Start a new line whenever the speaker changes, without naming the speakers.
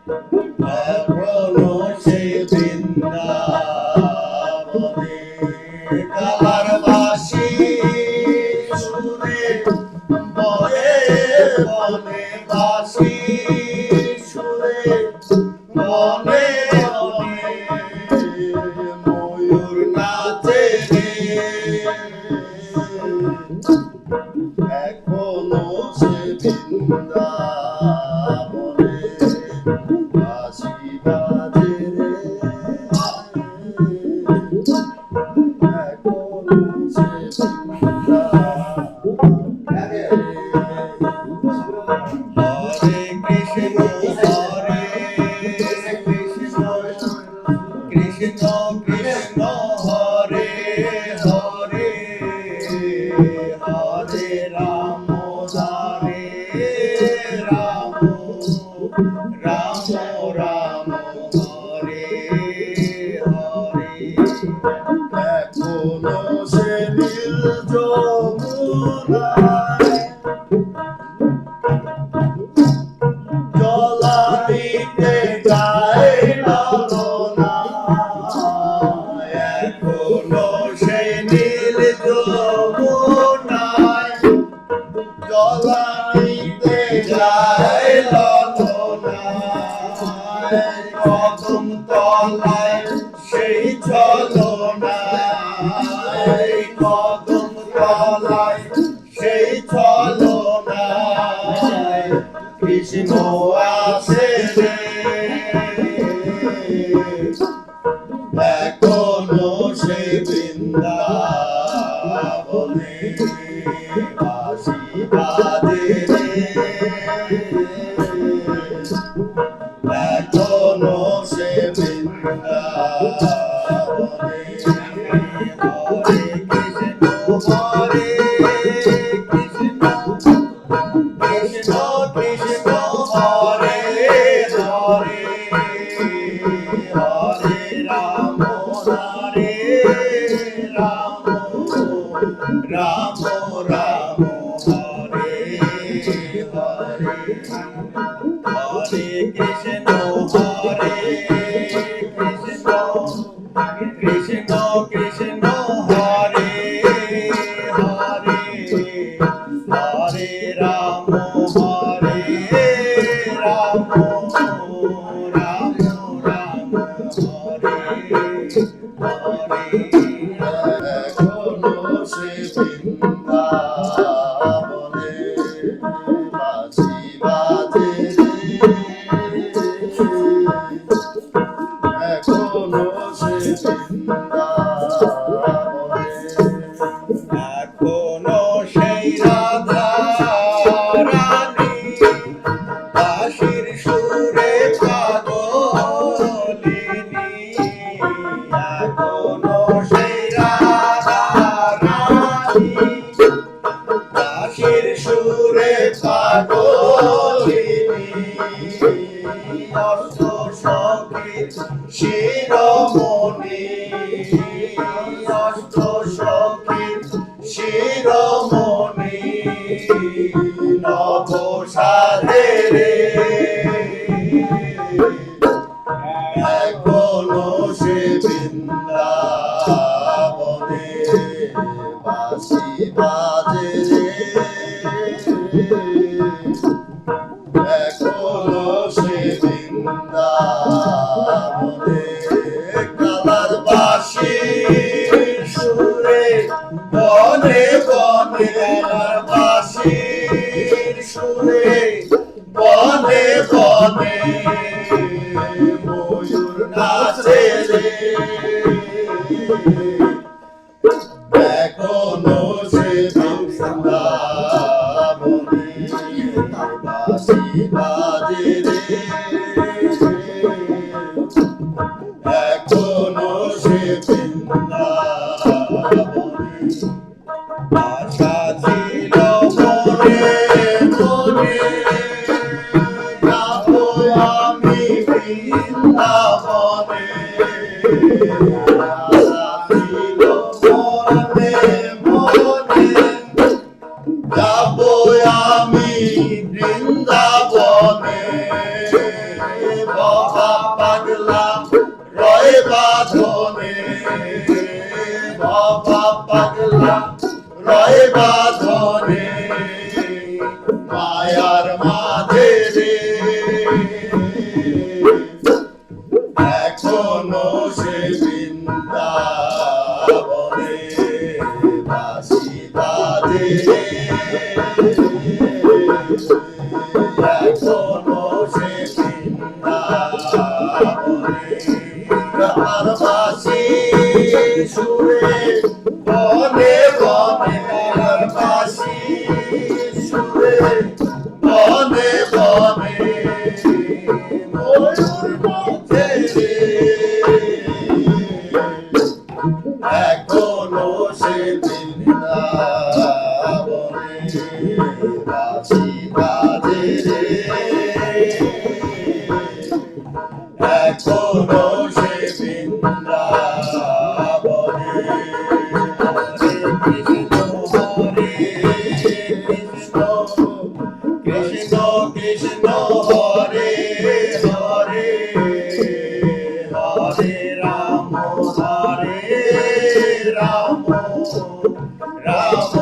এখনো সে বৃন্দাবনে কালার বাঁশি সুরে বনে বনে বাঁশি সুরে বনে বনে ময়ূর নাচে রে এখনো সে বৃন্দাবনে বাঁশি বাজে রে এখনো সে বৃন্দাবনে হরে কৃষ্ণ হরে কৃষ্ণ কৃষ্ণ কৃষ্ণ হরে হরে হরে রাম হরে রাম রাম রাম হরে হরে এখনো সে নীল যমুনায় জলানিতে গায় লালনা এখনো সেই নীল যমুনায় জলানিতে গায় লালনা কদম তলায় সেই ছলনা কদম তলায় সেই ছলনা কৃষ্ণ আছে রে এখনো সে বৃন্দাবনে বাঁশি বাজে রে এখনো সে বৃন্দাবনে হরে কৃষ্ণ হরে কৃষ্ণ কৃষ্ণ কৃষ্ণ হরে হরে হরে রাম হরে রাম রাম রাম হরে হরে হরে কৃষ্ণ হরে কৃষ্ণ কৃষ্ণ কৃষ্ণ হরে হরে হরে রাম হরে রাম রাম রাম হরে হরে এখনো সে বৃন্দাবনে বাঁশি বাজে এখনো সে বৃন্দাবনে এখনো সেই রাধা রানী বাঁশির সুরে পাগলিনী এখনো সেই রাধা রানী বাঁশির সুরে পাগলিনী অষ্ট সখীর শিরোমণি অষ্ট সখীর শিরোমণি নব সাধে রে এখনো সে বৃন্দাবনে বাঁশি বাজে রে এখনো সে বৃন্দাবনে কালার বাঁশি সুরে বনে বনে কালার বাঁশির সুরে বনে বনে ময়ূর নাচে রে এখনো সে বৃন্দাবনে বাঁশি বাজে রে এখনো সে বৃন্দাবনে আশা ছিল মনে মনে যাবো আমি বাঁধনে মায়ার মাঝে রে এখনো সে বৃন্দাবনে বাঁশি বাজে এখনো সে বৃন্দাবনে তার বাঁশি সুরে বনে বনে তার বাঁশি সুরে বনে বনে ময়ূর পথে রে এখনো সে বৃন্দাবনে বাঁশি বাজে রে এখনো সে বৃন্দাবনে হরে কৃষ্ণ কৃষ্ণ কৃষ্ণ হরে হরে হরে রাম রাম